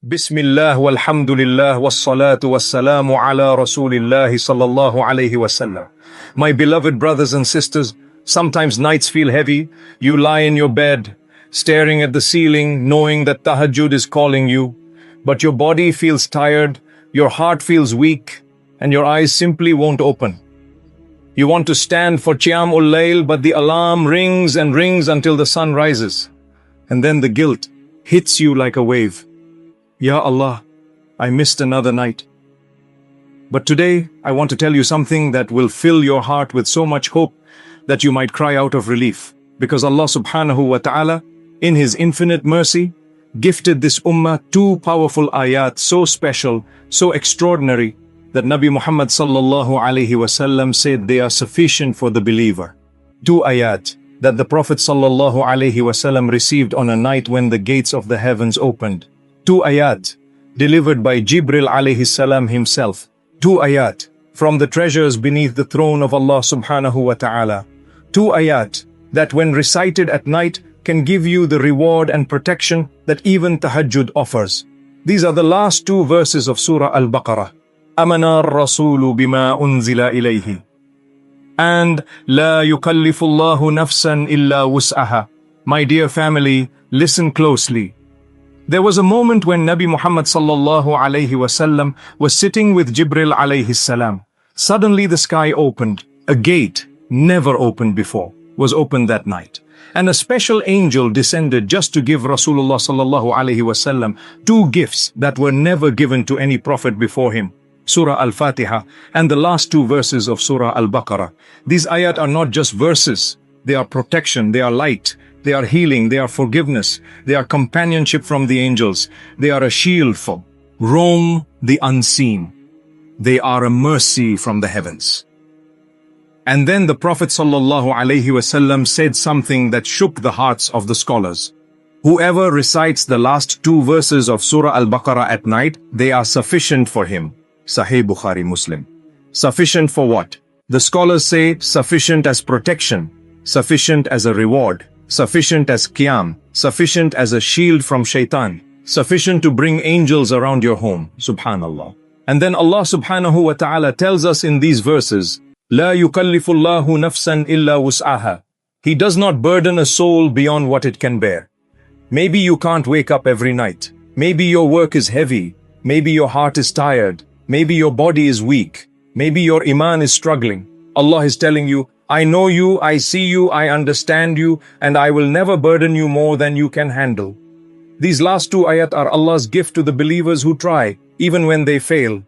Bismillah walhamdulillah wassalatu wassalamu ala Rasulillah sallallahu alayhi wasallam. My beloved brothers and sisters, sometimes nights feel heavy. You lie in your bed, staring at the ceiling, knowing that Tahajjud is calling you. But your body feels tired, your heart feels weak, and your eyes simply won't open. You want to stand for Qiyam ul-Layl, but the alarm rings and rings until the sun rises. And then the guilt hits you like a wave. Ya Allah, I missed another night. But today, I want to tell you something that will fill your heart with so much hope that you might cry out of relief. Because Allah subhanahu wa ta'ala, in His infinite mercy, gifted this ummah two powerful ayat, so special, so extraordinary, that Nabi Muhammad sallallahu alayhi wasallam said they are sufficient for the believer. Two ayat that the Prophet sallallahu alayhi wasallam received on a night when the gates of the heavens opened. Two ayat delivered by Jibril alayhi salam himself. Two ayat from the treasures beneath the throne of Allah subhanahu wa ta'ala. Two ayat that when recited at night can give you the reward and protection that even Tahajjud offers. These are the last two verses of Surah Al-Baqarah. Amana ar-Rasulu bima unzila ilayhi. And La yukallifullahu nafsan illa wus'aha. My dear family, listen closely. There was a moment when Nabi Muhammad sallallahu alayhi wasallam was sitting with Jibril alayhi salam. Suddenly the sky opened. A gate, never opened before, was opened that night. And a special angel descended just to give Rasulullah sallallahu alayhi wasallam two gifts that were never given to any prophet before him. Surah Al-Fatiha and the last two verses of Surah Al-Baqarah. These ayat are not just verses. They are protection, they are light. They are healing, they are forgiveness, they are companionship from the angels, they are a shield for roam the unseen. They are a mercy from the heavens. And then the Prophet sallallahu alaihi wasallam said something that shook the hearts of the scholars. Whoever recites the last two verses of Surah Al-Baqarah at night, they are sufficient for him. Sahih Bukhari Muslim. Sufficient for what? The scholars say sufficient as protection, sufficient as a reward, sufficient as qiyam, sufficient as a shield from shaitan, sufficient to bring angels around your home. Subhanallah. And then Allah subhanahu wa ta'ala tells us in these verses, La yukallifullahu nafsan illa wus'aha. He does not burden a soul beyond what it can bear. Maybe you can't wake up every night. Maybe your work is heavy. Maybe your heart is tired. Maybe your body is weak. Maybe your iman is struggling. Allah is telling you, I know you, I see you, I understand you, and I will never burden you more than you can handle. These last two ayat are Allah's gift to the believers who try, even when they fail.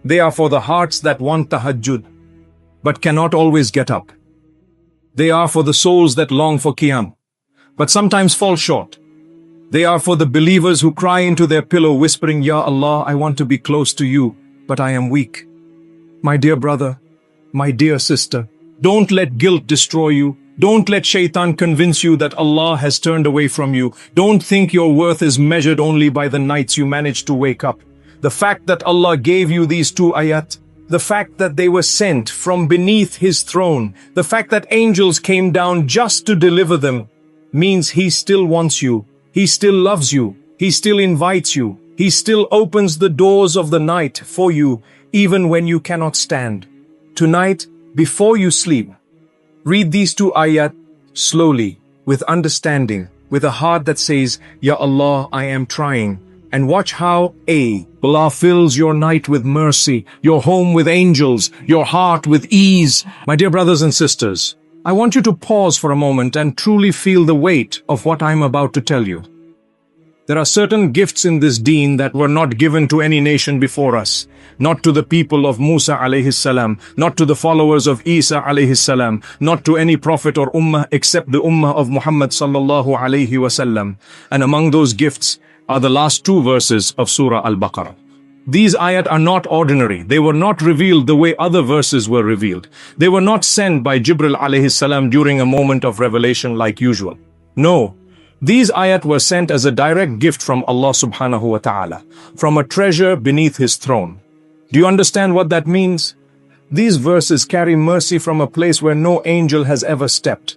They are for the hearts that want tahajjud, but cannot always get up. They are for the souls that long for qiyam, but sometimes fall short. They are for the believers who cry into their pillow whispering, Ya Allah, I want to be close to you, but I am weak. My dear brother, my dear sister, don't let guilt destroy you. Don't let shaitan convince you that Allah has turned away from you. Don't think your worth is measured only by the nights you manage to wake up. The fact that Allah gave you these two ayat, the fact that they were sent from beneath His throne, the fact that angels came down just to deliver them, means He still wants you. He still loves you. He still invites you. He still opens the doors of the night for you, even when you cannot stand. Tonight, before you sleep, read these two ayat slowly, with understanding, with a heart that says, Ya Allah, I am trying. And watch how Allah fills your night with mercy, your home with angels, your heart with ease. My dear brothers and sisters, I want you to pause for a moment and truly feel the weight of what I'm about to tell you. There are certain gifts in this deen that were not given to any nation before us, not to the people of Musa alayhi salam, not to the followers of Isa alayhi salam, not to any prophet or ummah except the ummah of Muhammad sallallahu alayhi wasallam. And among those gifts are the last two verses of Surah Al-Baqarah. These ayat are not ordinary. They were not revealed the way other verses were revealed. They were not sent by Jibril alayhi salam during a moment of revelation like usual. No. These ayat were sent as a direct gift from Allah subhanahu wa ta'ala, from a treasure beneath His throne. Do you understand what that means? These verses carry mercy from a place where no angel has ever stepped.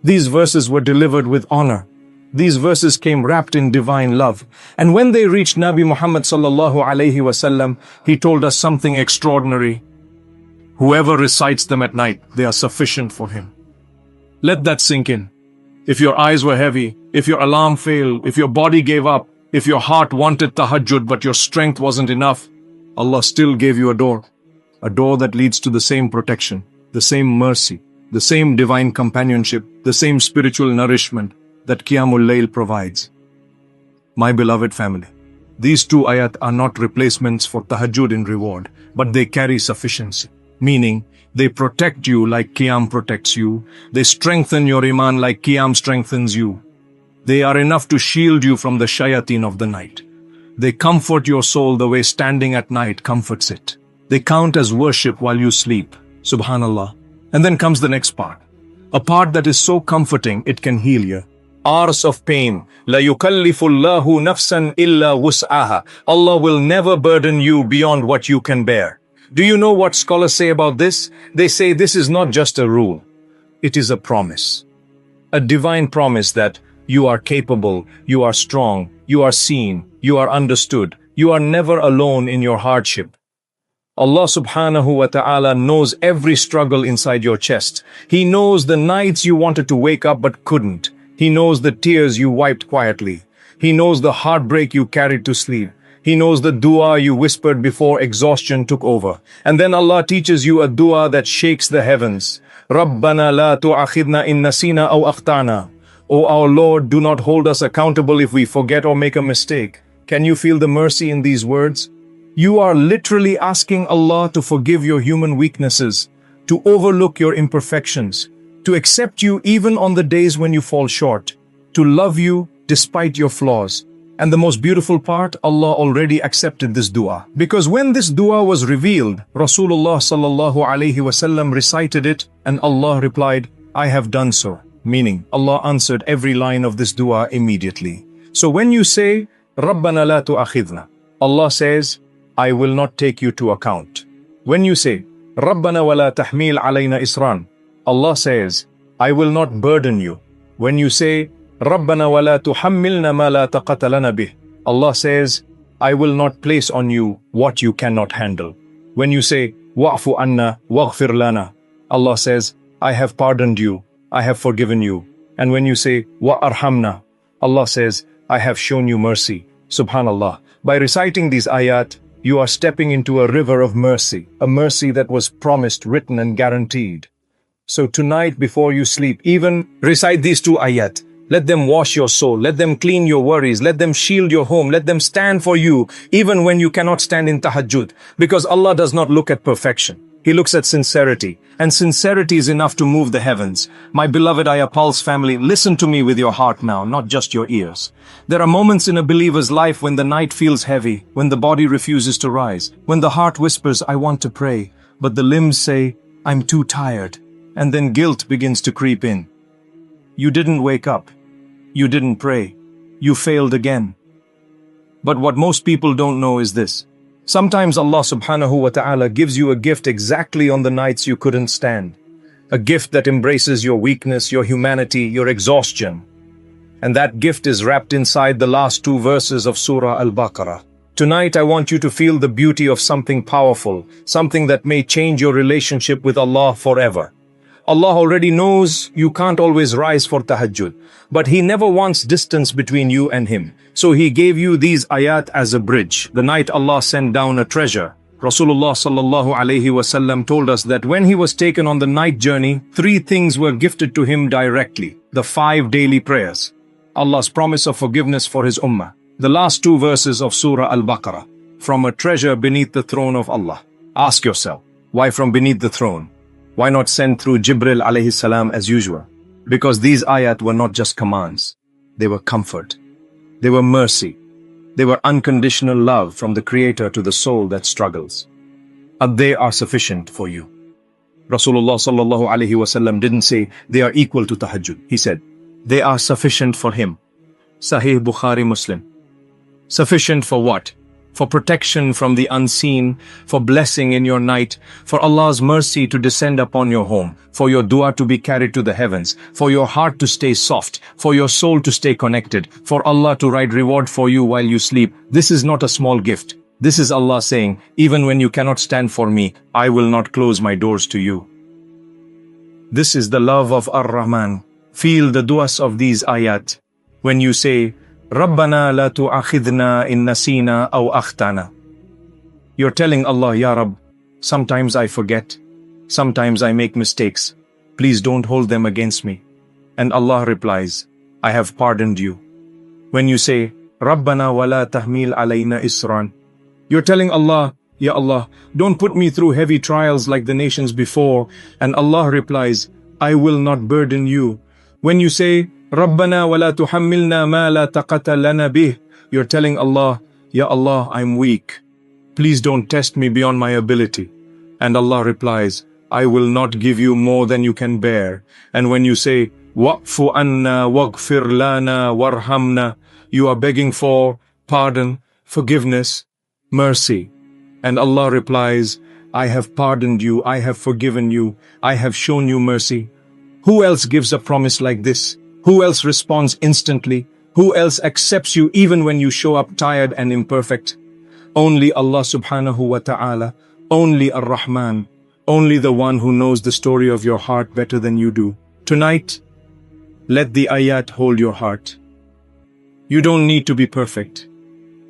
These verses were delivered with honor. These verses came wrapped in divine love. And when they reached Nabi Muhammad sallallahu alaihi wasallam, he told us something extraordinary. Whoever recites them at night, they are sufficient for him. Let that sink in. If your eyes were heavy, if your alarm failed, if your body gave up, if your heart wanted tahajjud but your strength wasn't enough, Allah still gave you a door that leads to the same protection, the same mercy, the same divine companionship, the same spiritual nourishment that Qiyamul Layl provides. My beloved family, these two ayat are not replacements for tahajjud in reward, but they carry sufficiency, meaning they protect you like Qiyam protects you, they strengthen your iman like Qiyam strengthens you. They are enough to shield you from the shayateen of the night. They comfort your soul the way standing at night comforts it. They count as worship while you sleep. Subhanallah. And then comes the next part. A part that is so comforting it can heal you. Hours of pain. La yukallifullahu nafsan illa wus'aha. Allah will never burden you beyond what you can bear. Do you know what scholars say about this? They say this is not just a rule. It is a promise. A divine promise that you are capable, you are strong, you are seen, you are understood, you are never alone in your hardship. Allah subhanahu wa ta'ala knows every struggle inside your chest. He knows the nights you wanted to wake up but couldn't. He knows the tears you wiped quietly. He knows the heartbreak you carried to sleep. He knows the dua you whispered before exhaustion took over. And then Allah teaches you a dua that shakes the heavens. Rabbana la tu'akhidna in nasina aw akhtana. O our Lord, do not hold us accountable if we forget or make a mistake. Can you feel the mercy in these words? You are literally asking Allah to forgive your human weaknesses, to overlook your imperfections, to accept you even on the days when you fall short, to love you despite your flaws. And the most beautiful part, Allah already accepted this dua. Because when this dua was revealed, Rasulullah sallallahu alaihi wasallam recited it and Allah replied, I have done so. Meaning, Allah answered every line of this dua immediately. So when you say, Rabbana la tu'akhidna, Allah says, I will not take you to account. When you say, Rabbana wa la tahmil alayna isran, Allah says, I will not burden you. When you say, Rabbana wa la tuhammilna ma la taqata lana bih, Allah says, I will not place on you what you cannot handle. When you say, Wa'fu anna waghfir lana, Allah says, I have pardoned you, I have forgiven you. And when you say, Wa arhamna, Allah says, I have shown you mercy. Subhanallah. By reciting these ayat, you are stepping into a river of mercy, a mercy that was promised, written and guaranteed. So tonight before you sleep, even recite these two ayat. Let them wash your soul, let them clean your worries, let them shield your home, let them stand for you, even when you cannot stand in tahajjud. Because Allah does not look at perfection. He looks at sincerity, and sincerity is enough to move the heavens. My beloved Ayah Pulse family, listen to me with your heart now, not just your ears. There are moments in a believer's life when the night feels heavy, when the body refuses to rise, when the heart whispers, I want to pray, but the limbs say, I'm too tired, and then guilt begins to creep in. You didn't wake up. You didn't pray. You failed again. But what most people don't know is this. Sometimes Allah subhanahu wa ta'ala gives you a gift exactly on the nights you couldn't stand. A gift that embraces your weakness, your humanity, your exhaustion. And that gift is wrapped inside the last two verses of Surah Al-Baqarah. Tonight I want you to feel the beauty of something powerful, something that may change your relationship with Allah forever. Allah already knows you can't always rise for tahajjud, but He never wants distance between you and Him. So He gave you these ayat as a bridge. The night Allah sent down a treasure. Rasulullah sallallahu alaihi wasallam told us that when He was taken on the night journey, 3 things were gifted to Him directly. The 5 daily prayers, Allah's promise of forgiveness for His ummah, the last 2 verses of Surah Al-Baqarah, from a treasure beneath the throne of Allah. Ask yourself, why from beneath the throne? Why not send through Jibril alayhi salam as usual? Because these ayat were not just commands. They were comfort. They were mercy. They were unconditional love from the Creator to the soul that struggles. And they are sufficient for you. Rasulullah sallallahu alaihi wasallam didn't say they are equal to tahajjud. He said, they are sufficient for him. Sahih Bukhari Muslim. Sufficient for what? for protection from the unseen, for blessing in your night, for Allah's mercy to descend upon your home, for your dua to be carried to the heavens, for your heart to stay soft, for your soul to stay connected, for Allah to write reward for you while you sleep. This is not a small gift. This is Allah saying, even when you cannot stand for me, I will not close my doors to you. This is the love of Ar-Rahman. Feel the duas of these ayat. When you say, Rabbana la tu'akhidna in nasina aw akhtana. You're telling Allah, Ya Rabb, sometimes I forget, sometimes I make mistakes. Please don't hold them against me. And Allah replies, I have pardoned you. When you say, Rabbana wa la tahmil alayna isran. You're telling Allah, Ya Allah, don't put me through heavy trials like the nations before. And Allah replies, I will not burden you. When you say, Rabbana wa la tuhammilna ma la taqata lana bih, you're telling Allah, Ya Allah, I'm weak. Please don't test me beyond my ability. And Allah replies, I will not give you more than you can bear. And when you say, Wa'fu anna waghfir lana warhamna, you are begging for pardon, forgiveness, mercy. And Allah replies, I have pardoned you, I have forgiven you, I have shown you mercy. Who else gives a promise like this? Who else responds instantly? Who else accepts you even when you show up tired and imperfect? Only Allah subhanahu wa ta'ala, only Ar-Rahman, only the one who knows the story of your heart better than you do. Tonight, let the ayat hold your heart. You don't need to be perfect.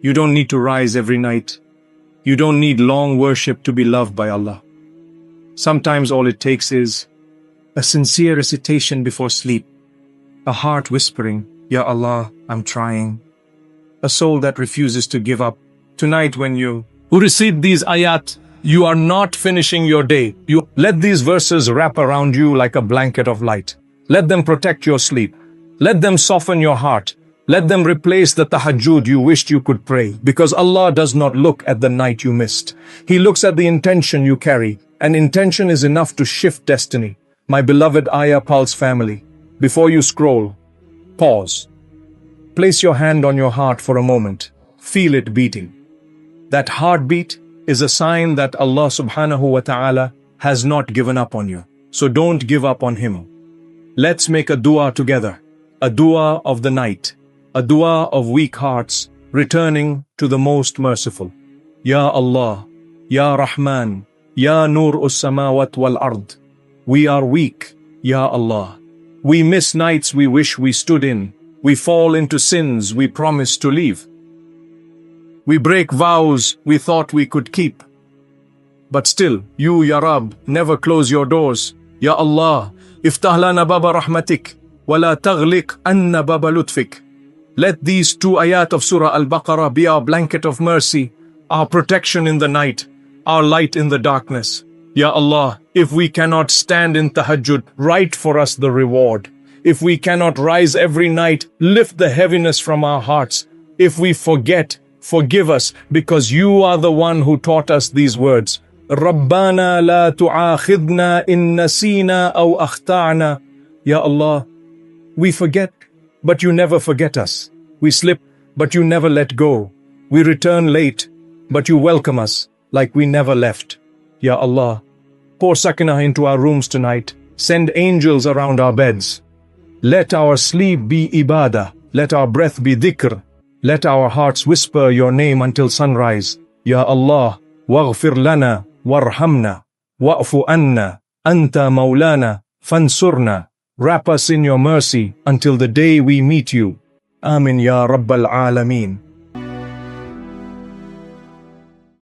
You don't need to rise every night. You don't need long worship to be loved by Allah. Sometimes all it takes is a sincere recitation before sleep, a heart whispering, Ya Allah, I'm trying. A soul that refuses to give up. Tonight when you recite these ayat, you are not finishing your day. You let these verses wrap around you like a blanket of light. Let them protect your sleep. Let them soften your heart. Let them replace the tahajjud you wished you could pray. Because Allah does not look at the night you missed. He looks at the intention you carry. And intention is enough to shift destiny. My beloved Ayah Pulse family, before you scroll, pause. Place your hand on your heart for a moment. Feel it beating. That heartbeat is a sign that Allah subhanahu wa ta'ala has not given up on you. So don't give up on Him. Let's make a dua together. A dua of the night. A dua of weak hearts returning to the most merciful. Ya Allah, Ya Rahman, Ya Nur us-samawat wal-ard. We are weak, Ya Allah. We miss nights we wish we stood in. We fall into sins we promised to leave. We break vows we thought we could keep. But still, you, Ya Rab, never close your doors. Ya Allah, iftah lana baba rahmatik, wa la taghliq anna baba lutfik. Let these 2 ayat of Surah Al-Baqarah be our blanket of mercy, our protection in the night, our light in the darkness. Ya Allah, if we cannot stand in tahajjud, write for us the reward. If we cannot rise every night, lift the heaviness from our hearts. If we forget, forgive us, because you are the one who taught us these words. Rabbana la tu'akhidna in nasina aw akhta'na. Ya Allah, we forget, but you never forget us. We slip, but you never let go. We return late, but you welcome us like we never left. Ya Allah, pour sakinah into our rooms tonight. Send angels around our beds. Let our sleep be ibadah. Let our breath be dhikr. Let our hearts whisper your name until sunrise. Ya Allah, waghfir lana, warhamna, wa'fu anna, anta maulana, fansurna. Wrap us in your mercy until the day we meet you. Ameen ya Rabbal Alameen.